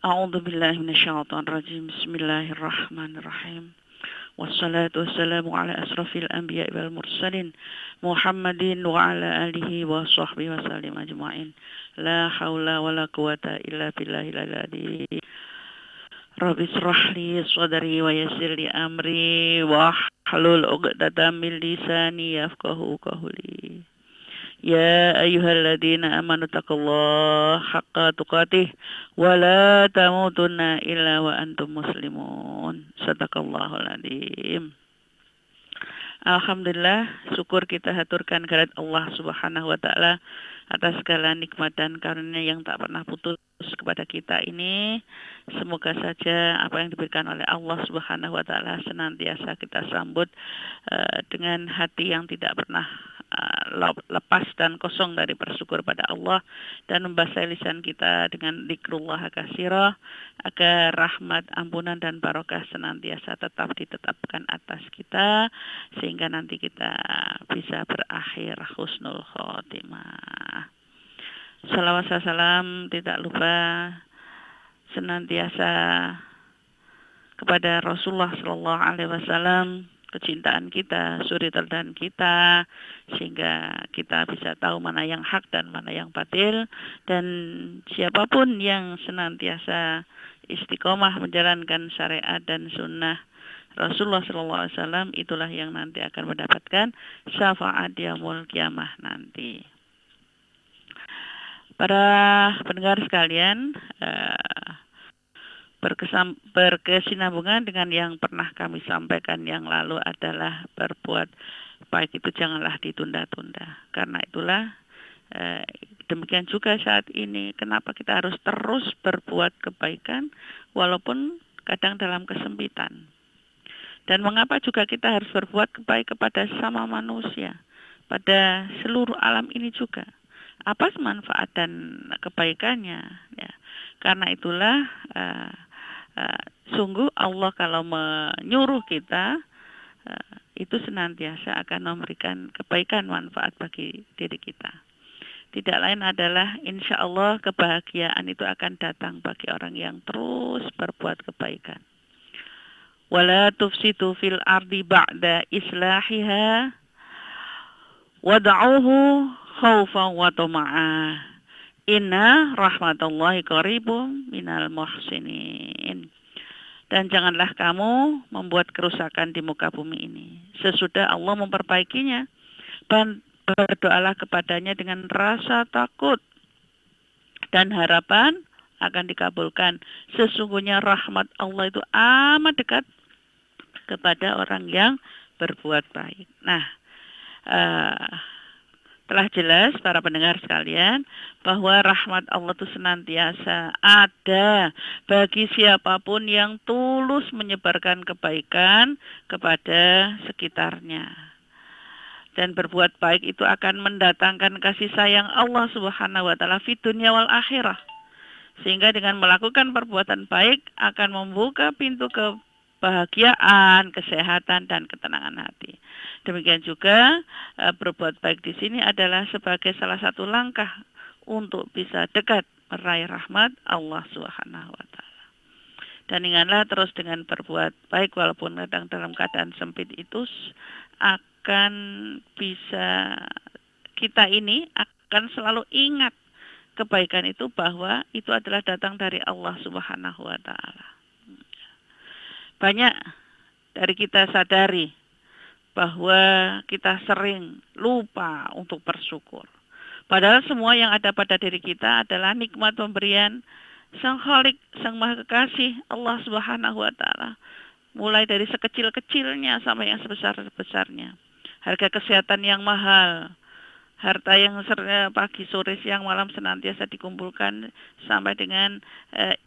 A'udzu billahi minasyaitonir rajim. Bismillahirrahmanirrahim. Wassalatu wassalamu ala asrafil anbiya'i wal mursalin Muhammadin wa ala alihi wa sahbihi wa sallim ajma'in. La haula wa la quwata illa billahil aliyyi. Rabbi israh li sadri wa yassir li amri wa hlul 'uqdatam min lisani yafqahu qawli. Ya ayyuhalladzina amanu taqullaha haqqa tuqatih wa la tamutunna illa wa antum muslimun. Sadaqallahul adzim. Alhamdulillah, syukur kita haturkan kehadirat Allah Subhanahu wa taala atas segala nikmat dan karunia yang tak pernah putus kepada kita ini. Semoga saja apa yang diberikan oleh Allah Subhanahu wa taala senantiasa kita sambut dengan hati yang tidak pernah lepas dan kosong dari bersyukur pada Allah, dan membasahi lisan kita dengan zikrullah katsira agar rahmat, ampunan dan barokah senantiasa tetap ditetapkan atas kita sehingga nanti kita bisa berakhir husnul khotimah. Salawat salam tidak lupa senantiasa kepada Rasulullah sallallahu alaihi wasallam, kecintaan kita, suri teladan kita, sehingga kita bisa tahu mana yang hak dan mana yang batil. Dan siapapun yang senantiasa istiqomah menjalankan syariat dan sunnah Rasulullah SAW, itulah yang nanti akan mendapatkan syafaat yaumul kiamah nanti. Para pendengar sekalian, berkesinambungan dengan yang pernah kami sampaikan yang lalu adalah berbuat baik itu janganlah ditunda-tunda. Karena itulah demikian juga saat ini, kenapa kita harus terus berbuat kebaikan walaupun kadang dalam kesempitan. Dan mengapa juga kita harus berbuat baik kepada sesama manusia, pada seluruh alam ini juga. Apa manfaat dan kebaikannya? Ya. Karena itulah sungguh Allah kalau menyuruh kita itu senantiasa akan memberikan kebaikan manfaat bagi diri kita. Tidak lain adalah insya Allah kebahagiaan itu akan datang bagi orang yang terus berbuat kebaikan. Wala tufsidu fil ardi ba'da islahiha wad'uhu khaufan wa tama'a. Inna rahmatullahi qaribum minal muhsinin. Dan janganlah kamu membuat kerusakan di muka bumi ini. Sesudah Allah memperbaikinya, berdoalah kepadanya dengan rasa takut dan harapan akan dikabulkan. Sesungguhnya rahmat Allah itu amat dekat kepada orang yang berbuat baik. Nah, telah jelas para pendengar sekalian bahwa rahmat Allah itu senantiasa ada bagi siapapun yang tulus menyebarkan kebaikan kepada sekitarnya. Dan berbuat baik itu akan mendatangkan kasih sayang Allah Subhanahu wa taala fid dunya wal akhirah. Sehingga dengan melakukan perbuatan baik akan membuka pintu kebahagiaan, kesehatan dan ketenangan hati. Demikian juga berbuat baik di sini adalah sebagai salah satu langkah untuk bisa dekat meraih rahmat Allah Subhanahu wa taala. Dan ingatlah terus dengan berbuat baik walaupun kadang dalam keadaan sempit itu akan bisa kita ini akan selalu ingat kebaikan itu bahwa itu adalah datang dari Allah Subhanahu wa taala. Banyak dari kita sadari bahwa kita sering lupa untuk bersyukur. Padahal semua yang ada pada diri kita adalah nikmat pemberian Sang Khalik, Sang Maha Kekasih Allah Subhanahu wa taala. Mulai dari sekecil-kecilnya sampai yang sebesar-besarnya. Harga kesehatan yang mahal, harta yang pagi, sore, siang, malam senantiasa dikumpulkan sampai dengan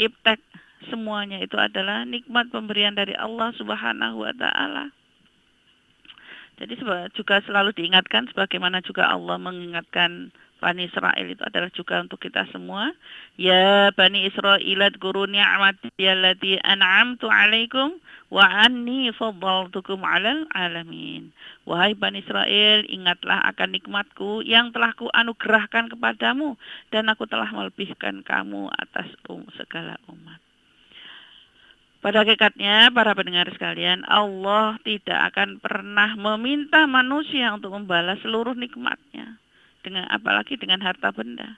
iptek, semuanya itu adalah nikmat pemberian dari Allah Subhanahu wa taala. Jadi juga selalu diingatkan sebagaimana juga Allah mengingatkan Bani Israel, itu adalah juga untuk kita semua. Ya Bani Israel adkuru ni'mati allati an'amtu 'alaikum wa anni faddaltukum 'alal 'alamin. Wahai Bani Israel, ingatlah akan nikmatku yang telah ku anugerahkan kepadamu dan aku telah melebihkan kamu atas segala umat. Pada hakikatnya, para pendengar sekalian, Allah tidak akan pernah meminta manusia untuk membalas seluruh nikmatnya, apalagi dengan harta benda.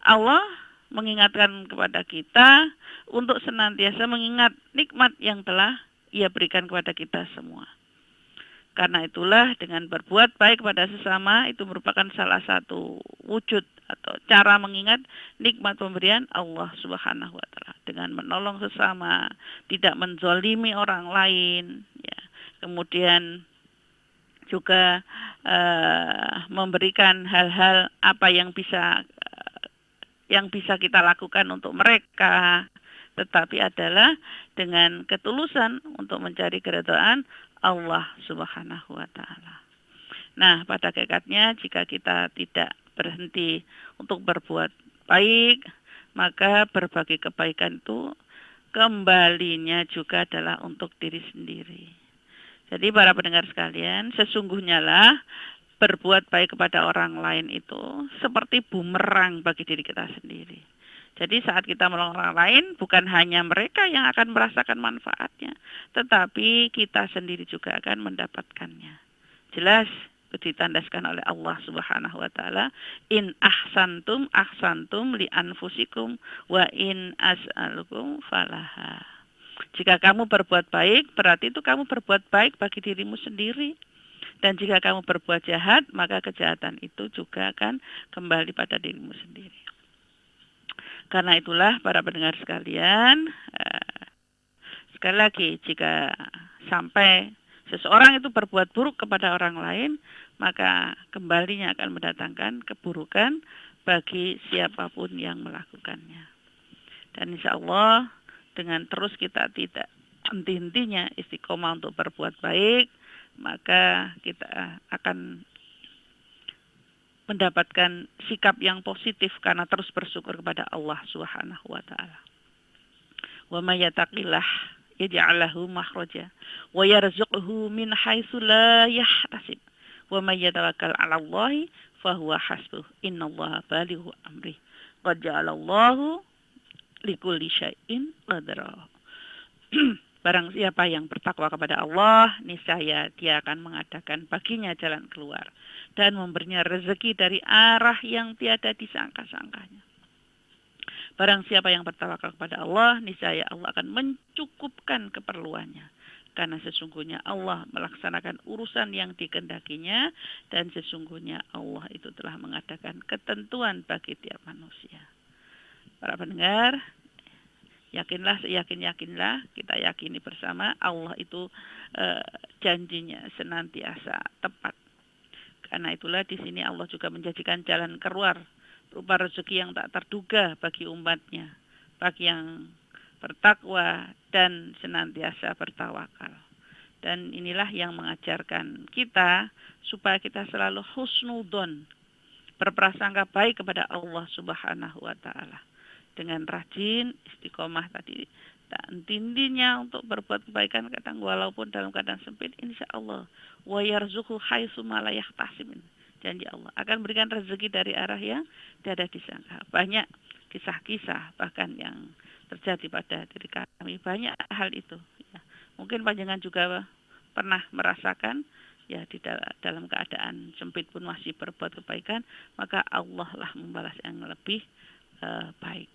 Allah mengingatkan kepada kita untuk senantiasa mengingat nikmat yang telah Ia berikan kepada kita semua. Karena itulah dengan berbuat baik pada sesama itu merupakan salah satu wujud atau cara mengingat nikmat pemberian Allah Subhanahu wa taala, dengan menolong sesama, tidak menzolimi orang lain, ya. Kemudian juga memberikan hal-hal apa yang bisa kita lakukan untuk mereka, tetapi adalah dengan ketulusan untuk mencari keridhaan Allah Subhanahu wa taala. Nah, pada hakikatnya jika kita tidak berhenti untuk berbuat baik, maka berbagi kebaikan itu kembalinya juga adalah untuk diri sendiri. Jadi para pendengar sekalian, sesungguhnya lah berbuat baik kepada orang lain itu seperti bumerang bagi diri kita sendiri. Jadi saat kita menolong orang lain, bukan hanya mereka yang akan merasakan manfaatnya, tetapi kita sendiri juga akan mendapatkannya. Jelas ditandaskan oleh Allah Subhanahu wa taala, in ahsantum li anfusikum wa in as'alukum falaha. Jika kamu berbuat baik, berarti itu kamu berbuat baik bagi dirimu sendiri. Dan jika kamu berbuat jahat, maka kejahatan itu juga akan kembali pada dirimu sendiri. Karena itulah para pendengar sekalian, sekali lagi, jika sampai seseorang itu berbuat buruk kepada orang lain, maka kembalinya akan mendatangkan keburukan bagi siapapun yang melakukannya. Dan insya Allah dengan terus kita tidak henti-hentinya istiqomah untuk berbuat baik, maka kita akan mendapatkan sikap yang positif karena terus bersyukur kepada Allah Subhanahu wa taala. Wa may yattaqillah yaj'al lahu makhraja wa yarzuqhu min haitsu la yahtasib. Wa may yatawakkal 'ala Allahi fa huwa hasbuh. Innallaha balighu amri. Qad ja'alallahu likulli syai'in qadra. Barang siapa yang bertakwa kepada Allah, niscaya Dia akan mengadakan baginya jalan keluar dan memberinya rezeki dari arah yang tiada disangka-sangkanya. Barang siapa yang bertawakal kepada Allah, niscaya Allah akan mencukupkan keperluannya. Karena sesungguhnya Allah melaksanakan urusan yang dikehendakinya, dan sesungguhnya Allah itu telah mengadakan ketentuan bagi tiap manusia. Para pendengar, yakinlah, seyakin-yakinlah, kita yakini bersama Allah itu janjinya senantiasa tepat. Karena itulah di sini Allah juga menjadikan jalan keluar berupa rezeki yang tak terduga bagi umatnya, bagi yang bertakwa dan senantiasa bertawakal. Dan inilah yang mengajarkan kita supaya kita selalu husnudzon, berprasangka baik kepada Allah Subhanahu wa taala. Dengan rajin istiqomah tadi, tak henti-hentinya untuk berbuat kebaikan, kadang walaupun dalam keadaan sempit, insya Allah wa yarzuqhu haitsu la yahtasib. Janji Allah akan berikan rezeki dari arah yang tiada disangka. Banyak kisah-kisah bahkan yang terjadi pada diri kami, banyak hal itu ya. Mungkin panjenengan juga pernah merasakan ya, di dalam keadaan sempit pun masih berbuat kebaikan, maka Allah lah membalas yang lebih baik.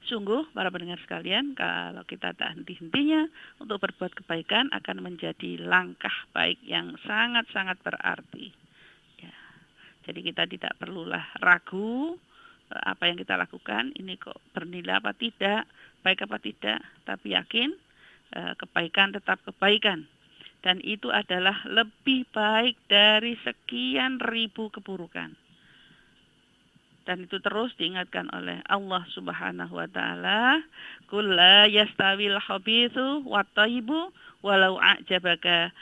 Sungguh para pendengar sekalian, kalau kita tak henti-hentinya untuk berbuat kebaikan akan menjadi langkah baik yang sangat-sangat berarti. Ya. Jadi kita tidak perlulah ragu apa yang kita lakukan, ini kok bernilai apa tidak, baik apa tidak, tapi yakin kebaikan tetap kebaikan. Dan itu adalah lebih baik dari sekian ribu keburukan. Dan itu terus diingatkan oleh Allah Subhanahu wa taala, "Qul la yastawil khabithu wat thayyibu walau a'jabaka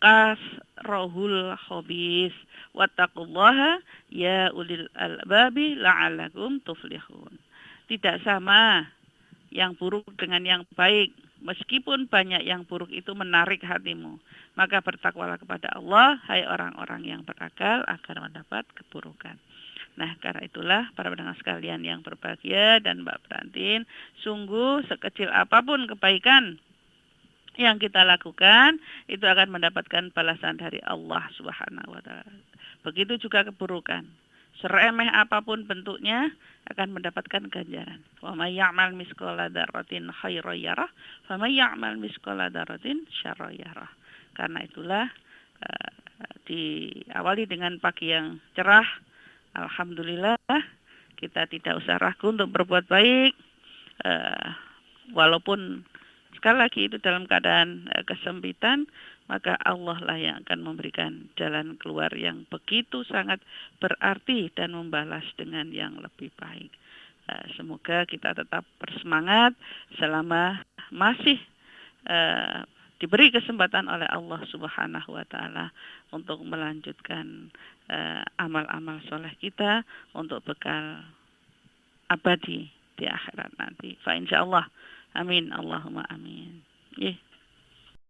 kasrahul khabith wattaqullaha ya ulil albabi la'allakum tuflihun." Tidak sama yang buruk dengan yang baik. Meskipun banyak yang buruk itu menarik hatimu, maka bertakwalah kepada Allah, hai orang-orang yang berakal, agar mendapat keburukan. Nah, karena itulah para pendengar sekalian yang berbahagia dan Mbak Brantin, sungguh sekecil apapun kebaikan yang kita lakukan itu akan mendapatkan balasan dari Allah Subhanahu wa taala. Begitu juga keburukan. Seremeh apapun bentuknya akan mendapatkan ganjaran. Wa may ya'mal misqala dzarratin khairan yarah, wa may ya'mal misqala dzarratin syarran yarah. Karena itulah diawali dengan pagi yang cerah. Alhamdulillah kita tidak usah ragu untuk berbuat baik. Walaupun sekali lagi itu dalam keadaan kesempitan, maka Allah lah yang akan memberikan jalan keluar yang begitu sangat berarti dan membalas dengan yang lebih baik. Semoga kita tetap bersemangat selama masih diberi kesempatan oleh Allah Subhanahu wa taala untuk melanjutkan amal-amal soleh kita untuk bekal abadi di akhirat nanti. Fa insyaallah. Amin. Allahumma amin.